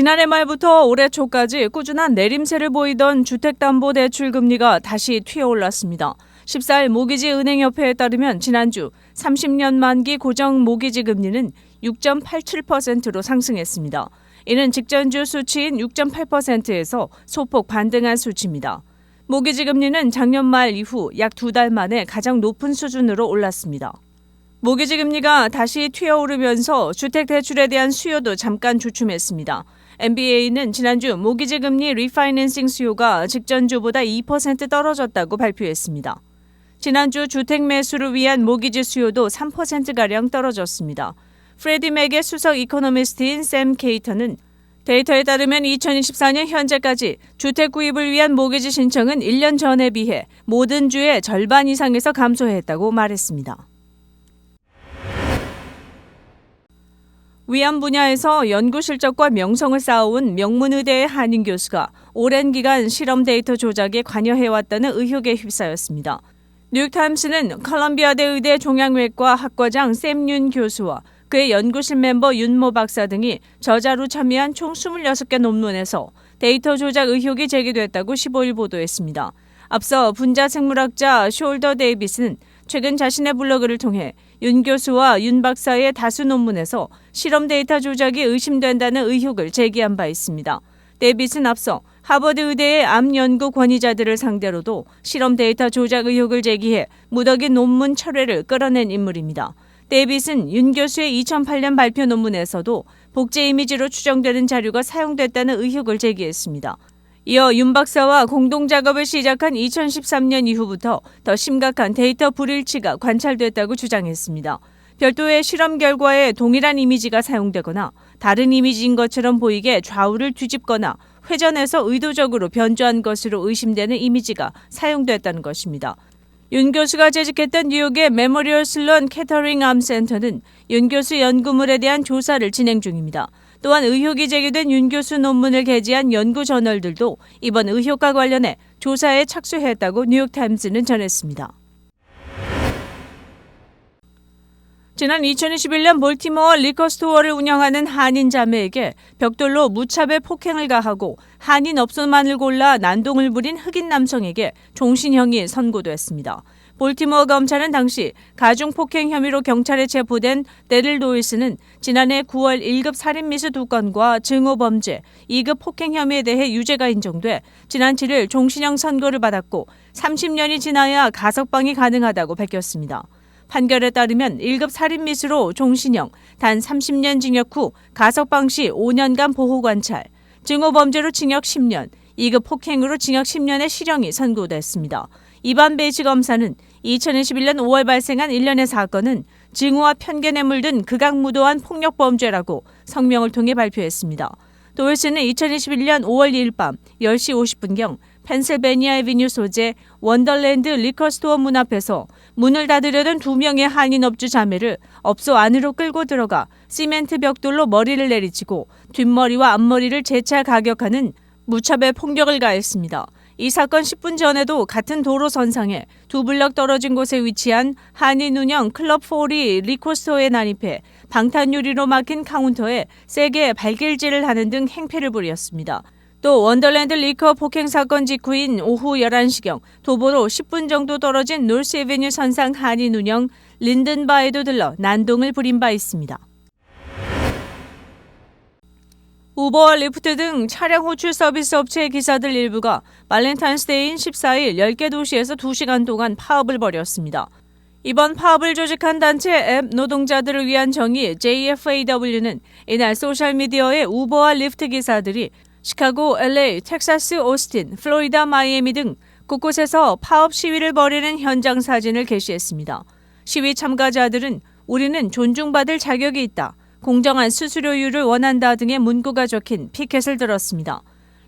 지난해 말부터 올해 초까지 꾸준한 내림세를 보이던 주택담보대출 금리가 다시 튀어올랐습니다. 14일 모기지은행협회에 따르면 지난주 30년 만기 고정 모기지 금리는 6.87%로 상승했습니다. 이는 직전주 수치인 6.8%에서 소폭 반등한 수치입니다. 모기지 금리는 작년 말 이후 약 2달 만에 가장 높은 수준으로 올랐습니다. 모기지 금리가 다시 튀어오르면서 주택대출에 대한 수요도 잠깐 주춤했습니다. MBA는 지난주 모기지 금리 리파이낸싱 수요가 직전주보다 2% 떨어졌다고 발표했습니다. 지난주 주택 매수를 위한 모기지 수요도 3%가량 떨어졌습니다. 프레디맥의 수석 이코노미스트인 샘 케이터는 데이터에 따르면 2024년 현재까지 주택 구입을 위한 모기지 신청은 1년 전에 비해 모든 주의 절반 이상에서 감소했다고 말했습니다. 위안 분야에서 연구 실적과 명성을 쌓아온 명문의대의 한인 교수가 오랜 기간 실험 데이터 조작에 관여해왔다는 의혹에 휩싸였습니다. 뉴욕타임스는 컬럼비아대 의대 종양외과 학과장 샘윤 교수와 그의 연구실 멤버 윤모 박사 등이 저자로 참여한 총 26개 논문에서 데이터 조작 의혹이 제기됐다고 15일 보도했습니다. 앞서 분자 생물학자 숄더 데이비스는 최근 자신의 블로그를 통해 윤 교수와 윤 박사의 다수 논문에서 실험 데이터 조작이 의심된다는 의혹을 제기한 바 있습니다. 데이비스는 앞서 하버드 의대의 암 연구 권위자들을 상대로도 실험 데이터 조작 의혹을 제기해 무더기 논문 철회를 끌어낸 인물입니다. 데이비스는 윤 교수의 2008년 발표 논문에서도 복제 이미지로 추정되는 자료가 사용됐다는 의혹을 제기했습니다. 이어 윤 박사와 공동 작업을 시작한 2013년 이후부터 더 심각한 데이터 불일치가 관찰됐다고 주장했습니다. 별도의 실험 결과에 동일한 이미지가 사용되거나 다른 이미지인 것처럼 보이게 좌우를 뒤집거나 회전해서 의도적으로 변조한 것으로 의심되는 이미지가 사용됐다는 것입니다. 윤 교수가 재직했던 뉴욕의 메모리얼 슬론 캐터링 암 센터는 윤 교수 연구물에 대한 조사를 진행 중입니다. 또한 의혹이 제기된 윤 교수 논문을 게재한 연구 저널들도 이번 의혹과 관련해 조사에 착수했다고 뉴욕타임스는 전했습니다. 지난 2021년 볼티모어 리커스토어를 운영하는 한인 자매에게 벽돌로 무차별 폭행을 가하고 한인 업소만을 골라 난동을 부린 흑인 남성에게 종신형이 선고됐습니다. 볼티모어 검찰은 당시 가중폭행 혐의로 경찰에 체포된 데릴 도일스는 지난해 9월 1급 살인미수 2건과 증오범죄, 2급 폭행 혐의에 대해 유죄가 인정돼 지난 7일 종신형 선고를 받았고 30년이 지나야 가석방이 가능하다고 밝혔습니다. 판결에 따르면 1급 살인미수로 종신형, 단 30년 징역 후 가석방 시 5년간 보호관찰, 증오범죄로 징역 10년, 2급 폭행으로 징역 10년의 실형이 선고됐습니다. 이반 베이지 검사는 2021년 5월 발생한 일련의 사건은 증오와 편견에 물든 극악무도한 폭력범죄라고 성명을 통해 발표했습니다. 도일스는 2021년 5월 2일 밤 10시 50분경 펜실베니아 애비뉴 소재 원더랜드 리커스토어 문 앞에서 문을 닫으려던 2명의 한인 업주 자매를 업소 안으로 끌고 들어가 시멘트 벽돌로 머리를 내리치고 뒷머리와 앞머리를 재차 가격하는 무차별 폭력을 가했습니다. 이 사건 10분 전에도 같은 도로선상에 2블럭 떨어진 곳에 위치한 한인 운영 클럽 4리 리코스토어에 난입해 방탄유리로 막힌 카운터에 세게 발길질을 하는 등 행패를 부렸습니다. 또 원더랜드 리커 폭행 사건 직후인 오후 11시경 도보로 10분 정도 떨어진 노스 애비뉴 선상 한인 운영 린든바에도 들러 난동을 부린 바 있습니다. 우버와 리프트 등 차량 호출 서비스 업체의 기사들 일부가 발렌타인스데이인 14일 10개 도시에서 2시간 동안 파업을 벌였습니다. 이번 파업을 조직한 단체 앱 노동자들을 위한 정의 JFAW는 이날 소셜미디어에 우버와 리프트 기사들이 시카고, LA, 텍사스, 오스틴, 플로리다, 마이애미 등 곳곳에서 파업 시위를 벌이는 현장 사진을 게시했습니다. 시위 참가자들은 우리는 존중받을 자격이 있다. 공정한 수수료율을 원한다 등의 문구가 적힌 피켓을 들었습니다.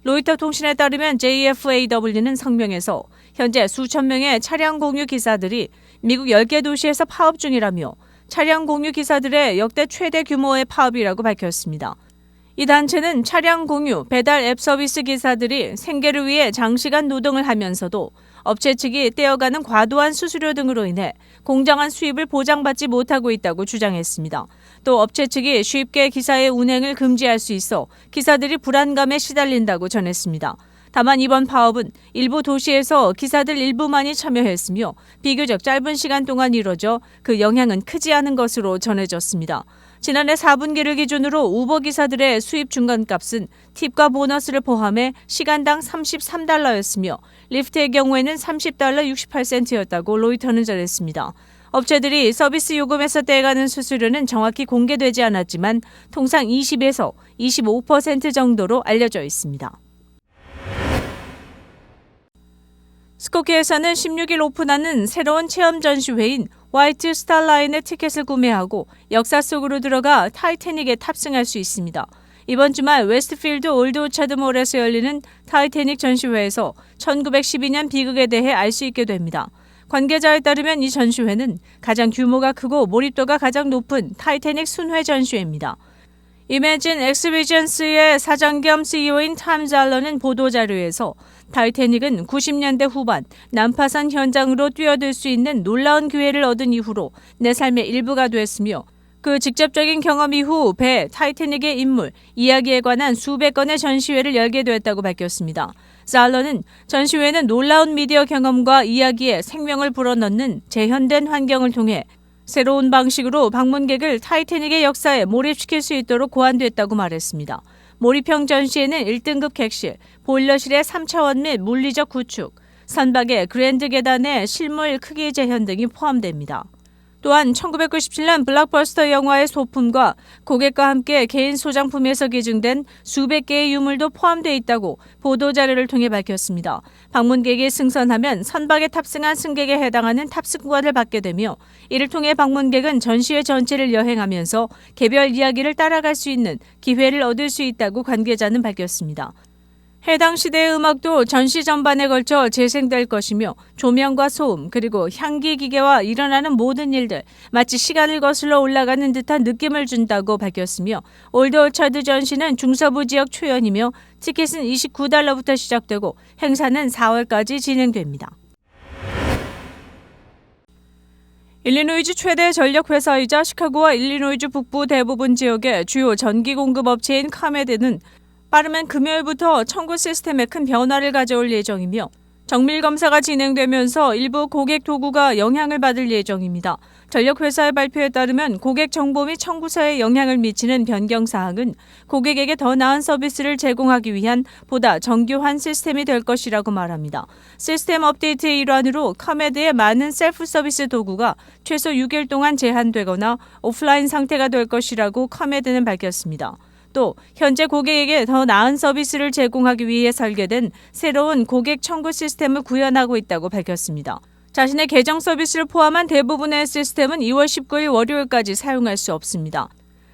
로이터 통신에 따르면 JFAW는 성명에서 현재 수천 명의 차량 공유 기사들이 미국 10개 도시에서 파업 중이라며 차량 공유 기사들의 역대 최대 규모의 파업이라고 밝혔습니다. 이 단체는 차량 공유, 배달 앱 서비스 기사들이 생계를 위해 장시간 노동을 하면서도 업체 측이 떼어가는 과도한 수수료 등으로 인해 공정한 수입을 보장받지 못하고 있다고 주장했습니다. 또 업체 측이 쉽게 기사의 운행을 금지할 수 있어 기사들이 불안감에 시달린다고 전했습니다. 다만 이번 파업은 일부 도시에서 기사들 일부만이 참여했으며 비교적 짧은 시간 동안 이뤄져 그 영향은 크지 않은 것으로 전해졌습니다. 지난해 4분기를 기준으로 우버 기사들의 수입 중간값은 팁과 보너스를 포함해 시간당 33달러였으며 리프트의 경우에는 30달러 68센트였다고 로이터는 전했습니다. 업체들이 서비스 요금에서 떼가는 수수료는 정확히 공개되지 않았지만 통상 20에서 25% 정도로 알려져 있습니다. 스코키에서는 16일 오픈하는 새로운 체험 전시회인 화이트 스타 라인의 티켓을 구매하고 역사 속으로 들어가 타이타닉에 탑승할 수 있습니다. 이번 주말 웨스트필드 올드 오차드몰에서 열리는 타이타닉 전시회에서 1912년 비극에 대해 알 수 있게 됩니다. 관계자에 따르면 이 전시회는 가장 규모가 크고 몰입도가 가장 높은 타이타닉 순회 전시회입니다. 이매진 엑스비전스의 사장 겸 CEO인 탐 잘러는 보도자료에서 타이타닉은 90년대 후반 난파선 현장으로 뛰어들 수 있는 놀라운 기회를 얻은 이후로 내 삶의 일부가 됐으며 그 직접적인 경험 이후 배 타이타닉의 인물, 이야기에 관한 수백 건의 전시회를 열게 됐다고 밝혔습니다. 잘러는 전시회는 놀라운 미디어 경험과 이야기에 생명을 불어넣는 재현된 환경을 통해 새로운 방식으로 방문객을 타이타닉의 역사에 몰입시킬 수 있도록 고안됐다고 말했습니다. 몰입형 전시에는 1등급 객실, 보일러실의 3차원 및 물리적 구축, 선박의 그랜드 계단의 실물 크기 재현 등이 포함됩니다. 또한 1997년 블록버스터 영화의 소품과 고객과 함께 개인 소장품에서 기증된 수백 개의 유물도 포함되어 있다고 보도자료를 통해 밝혔습니다. 방문객이 승선하면 선박에 탑승한 승객에 해당하는 탑승권을 받게 되며 이를 통해 방문객은 전시회 전체를 여행하면서 개별 이야기를 따라갈 수 있는 기회를 얻을 수 있다고 관계자는 밝혔습니다. 해당 시대의 음악도 전시 전반에 걸쳐 재생될 것이며 조명과 소음 그리고 향기 기계와 일어나는 모든 일들 마치 시간을 거슬러 올라가는 듯한 느낌을 준다고 밝혔으며 올드 오차드 전시는 중서부 지역 초연이며 티켓은 $29부터 시작되고 행사는 4월까지 진행됩니다. 일리노이주 최대 전력회사이자 시카고와 일리노이주 북부 대부분 지역의 주요 전기 공급 업체인 카메드는 빠르면 금요일부터 청구 시스템에 큰 변화를 가져올 예정이며 정밀 검사가 진행되면서 일부 고객 도구가 영향을 받을 예정입니다. 전력회사의 발표에 따르면 고객 정보 및 청구서에 영향을 미치는 변경 사항은 고객에게 더 나은 서비스를 제공하기 위한 보다 정교한 시스템이 될 것이라고 말합니다. 시스템 업데이트의 일환으로 카메드의 많은 셀프 서비스 도구가 최소 6일 동안 제한되거나 오프라인 상태가 될 것이라고 카메드는 밝혔습니다. 또 현재 고객에게 더 나은 서비스를 제공하기 위해 설계된 새로운 고객 청구 시스템을 구현하고 있다고 밝혔습니다. 자신의 계정 서비스를 포함한 대부분의 시스템은 2월 19일 월요일까지 사용할 수 없습니다.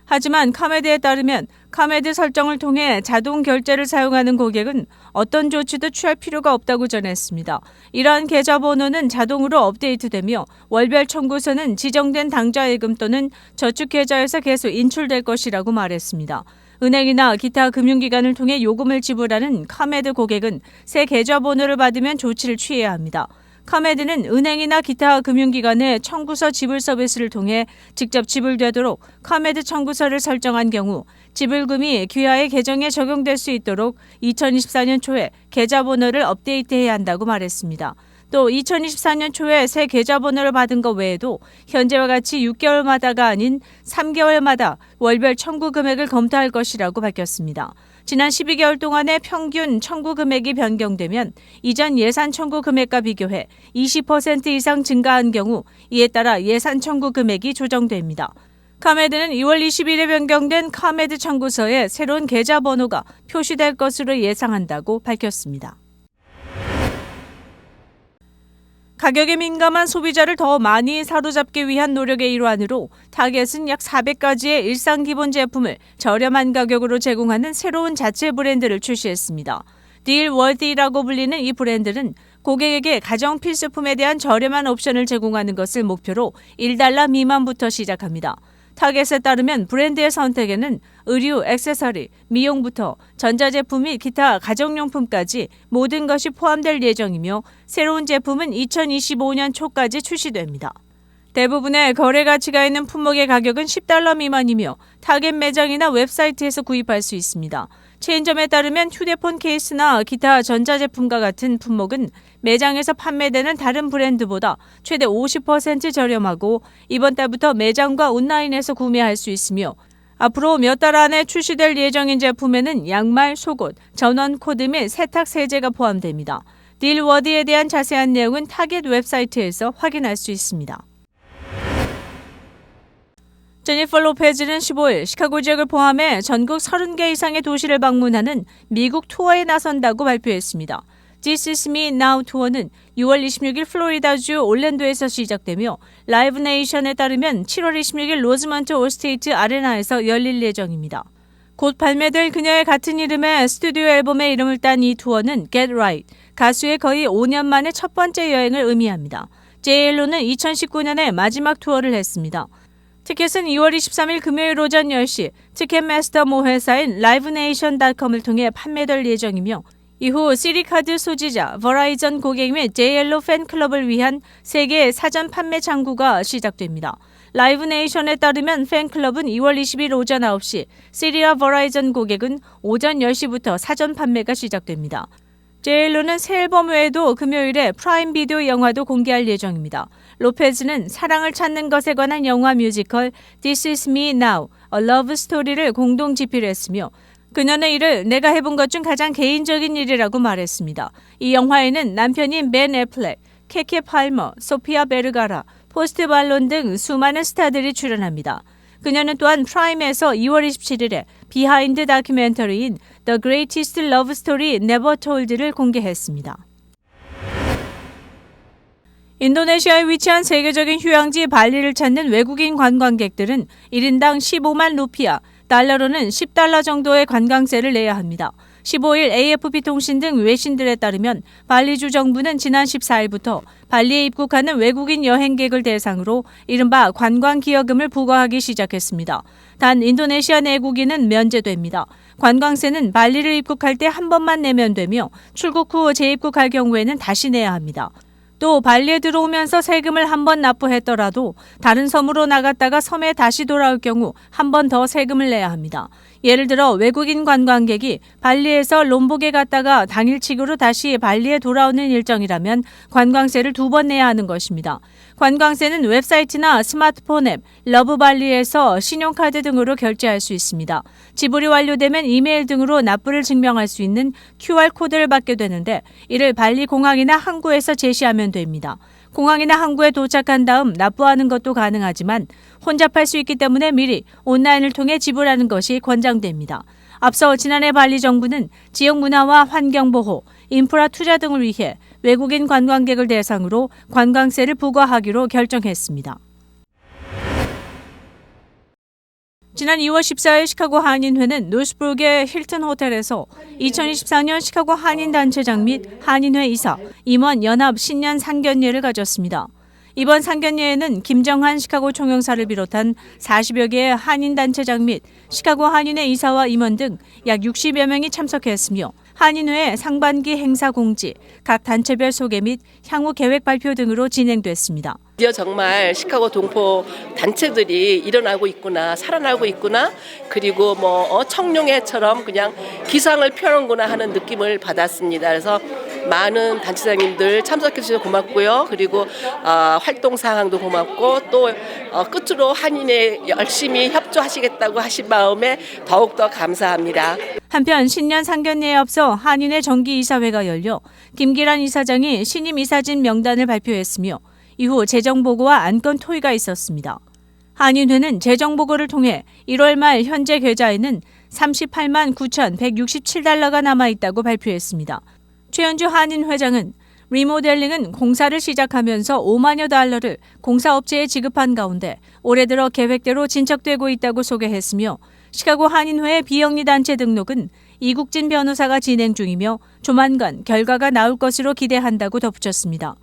하지만 카메드에 따르면 카메드 설정을 통해 자동 결제를 사용하는 고객은 어떤 조치도 취할 필요가 없다고 전했습니다. 이러한 계좌번호는 자동으로 업데이트되며 월별 청구서는 지정된 당좌예금 또는 저축계좌에서 계속 인출될 것이라고 말했습니다. 은행이나 기타 금융기관을 통해 요금을 지불하는 카메드 고객은 새 계좌번호를 받으면 조치를 취해야 합니다. 카메드는 은행이나 기타 금융기관의 청구서 지불 서비스를 통해 직접 지불되도록 카메드 청구서를 설정한 경우 지불금이 귀하의 계정에 적용될 수 있도록 2024년 초에 계좌번호를 업데이트해야 한다고 말했습니다. 또 2024년 초에 새 계좌번호를 받은 것 외에도 현재와 같이 6개월마다가 아닌 3개월마다 월별 청구 금액을 검토할 것이라고 밝혔습니다. 지난 12개월 동안의 평균 청구 금액이 변경되면 이전 예산 청구 금액과 비교해 20% 이상 증가한 경우 이에 따라 예산 청구 금액이 조정됩니다. 카메드는 2월 20일에 변경된 카메드 청구서에 새로운 계좌번호가 표시될 것으로 예상한다고 밝혔습니다. 가격에 민감한 소비자를 더 많이 사로잡기 위한 노력의 일환으로 타겟은 약 400가지의 일상 기본 제품을 저렴한 가격으로 제공하는 새로운 자체 브랜드를 출시했습니다. 딜월디라고 불리는 이 브랜드는 고객에게 가정 필수품에 대한 저렴한 옵션을 제공하는 것을 목표로 $1 미만부터 시작합니다. 타겟에 따르면 브랜드의 선택에는 의류, 액세서리, 미용부터 전자제품 및 기타 가정용품까지 모든 것이 포함될 예정이며 새로운 제품은 2025년 초까지 출시됩니다. 대부분의 거래 가치가 있는 품목의 가격은 $10 미만이며 타겟 매장이나 웹사이트에서 구입할 수 있습니다. 체인점에 따르면 휴대폰 케이스나 기타 전자제품과 같은 품목은 매장에서 판매되는 다른 브랜드보다 최대 50% 저렴하고 이번 달부터 매장과 온라인에서 구매할 수 있으며 앞으로 몇 달 안에 출시될 예정인 제품에는 양말, 속옷, 전원 코드 및 세탁 세제가 포함됩니다. 딜 워디에 대한 자세한 내용은 타겟 웹사이트에서 확인할 수 있습니다. 제니퍼 로페즈는 15일 시카고 지역을 포함해 전국 30개 이상의 도시를 방문하는 미국 투어에 나선다고 발표했습니다. This Is Me Now 투어는 6월 26일 플로리다주 올랜도에서 시작되며 라이브 네이션에 따르면 7월 26일 로즈먼트 올스테이트 아레나에서 열릴 예정입니다. 곧 발매될 그녀의 같은 이름의 스튜디오 앨범의 이름을 딴 이 투어는 Get Right, 가수의 거의 5년 만의 첫 번째 여행을 의미합니다. JL로는 2019년에 마지막 투어를 했습니다. 티켓은 2월 23일 금요일 오전 10시 티켓마스터 모 회사인 liveNation.com을 통해 판매될 예정이며 이후 시리카드 소지자, 버라이전 고객 및 JL로 팬클럽을 위한 세계 사전 판매 창구가 시작됩니다. 라이브네이션에 따르면 팬클럽은 2월 20일 오전 9시, 시리와 버라이전 고객은 오전 10시부터 사전 판매가 시작됩니다. JL로는 새 앨범 외에도 금요일에 프라임 비디오 영화도 공개할 예정입니다. 로페즈는 사랑을 찾는 것에 관한 영화 뮤지컬 This Is Me Now, A Love Story를 공동 집필했으며 그녀는 이를 내가 해본 것 중 가장 개인적인 일이라고 말했습니다. 이 영화에는 남편인 벤 애플렉, 케케 팔머, 소피아 베르가라, 포스트 말론 등 수많은 스타들이 출연합니다. 그녀는 또한 프라임에서 2월 27일에 비하인드 다큐멘터리인 The Greatest Love Story Never Told를 공개했습니다. 인도네시아에 위치한 세계적인 휴양지 발리를 찾는 외국인 관광객들은 1인당 15만 루피아, 달러로는 $10 정도의 관광세를 내야 합니다. 15일 AFP 통신 등 외신들에 따르면 발리주 정부는 지난 14일부터 발리에 입국하는 외국인 여행객을 대상으로 이른바 관광기여금을 부과하기 시작했습니다. 단 인도네시아 내국인은 면제됩니다. 관광세는 발리를 입국할 때 한 번만 내면 되며 출국 후 재입국할 경우에는 다시 내야 합니다. 또 발리에 들어오면서 세금을 한 번 납부했더라도 다른 섬으로 나갔다가 섬에 다시 돌아올 경우 한 번 더 세금을 내야 합니다. 예를 들어 외국인 관광객이 발리에서 롬복에 갔다가 당일치기로 다시 발리에 돌아오는 일정이라면 관광세를 2번 내야 하는 것입니다. 관광세는 웹사이트나 스마트폰 앱, 러브발리에서 신용카드 등으로 결제할 수 있습니다. 지불이 완료되면 이메일 등으로 납부를 증명할 수 있는 QR코드를 받게 되는데 이를 발리 공항이나 항구에서 제시하면 됩니다. 공항이나 항구에 도착한 다음 납부하는 것도 가능하지만 혼잡할 수 있기 때문에 미리 온라인을 통해 지불하는 것이 권장됩니다. 앞서 지난해 발리 정부는 지역 문화와 환경보호, 인프라 투자 등을 위해 외국인 관광객을 대상으로 관광세를 부과하기로 결정했습니다. 지난 2월 14일 시카고 한인회는 노스브룩의 힐튼 호텔에서 2024년 시카고 한인단체장 및 한인회 이사, 임원 연합 신년 상견례를 가졌습니다. 이번 상견례에는 김정한 시카고 총영사를 비롯한 40여 개의 한인단체장 및 시카고 한인회 이사와 임원 등 약 60여 명이 참석했으며 한인회의 상반기 행사 공지, 각 단체별 소개 및 향후 계획 발표 등으로 진행됐습니다. 드디어 정말 시카고 동포 단체들이 일어나고 있구나, 살아나고 있구나, 그리고 청룡회처럼 그냥 기상을 펴는구나 하는 느낌을 받았습니다. 그래서 많은 단체장님들 참석해 주셔서 고맙고요. 그리고 활동 상황도 고맙고 또 끝으로 한인회 열심히 협조하시겠다고 하신 마음에 더욱더 감사합니다. 한편 신년 상견례에 앞서 한인회 정기이사회가 열려 김기란 이사장이 신임 이사진 명단을 발표했으며 이후 재정보고와 안건 토의가 있었습니다. 한인회는 재정보고를 통해 1월 말 현재 계좌에는 38만 9,167달러가 남아있다고 발표했습니다. 최현주 한인회장은 리모델링은 공사를 시작하면서 5만여 달러를 공사업체에 지급한 가운데 올해 들어 계획대로 진척되고 있다고 소개했으며 시카고 한인회의 비영리단체 등록은 이국진 변호사가 진행 중이며 조만간 결과가 나올 것으로 기대한다고 덧붙였습니다.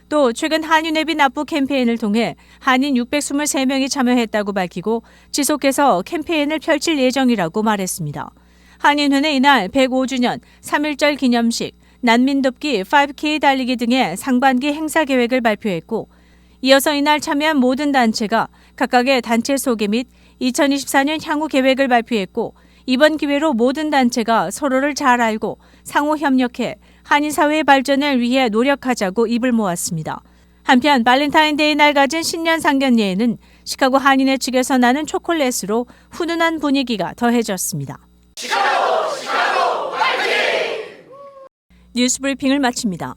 또 최근 한인회비 납부 캠페인을 통해 한인 623명이 참여했다고 밝히고 지속해서 캠페인을 펼칠 예정이라고 말했습니다. 한인회는 이날 105주년 3.1절 기념식, 난민돕기 5K 달리기 등의 상반기 행사 계획을 발표했고 이어서 이날 참여한 모든 단체가 각각의 단체 소개 및 2024년 향후 계획을 발표했고 이번 기회로 모든 단체가 서로를 잘 알고 상호 협력해 한인 사회의 발전을 위해 노력하자고 입을 모았습니다. 한편 발렌타인데이 날 가진 신년 상견례에는 시카고 한인회 측에서 나는 초콜릿으로 훈훈한 분위기가 더해졌습니다. 시카고 화이팅! 뉴스 브리핑을 마칩니다.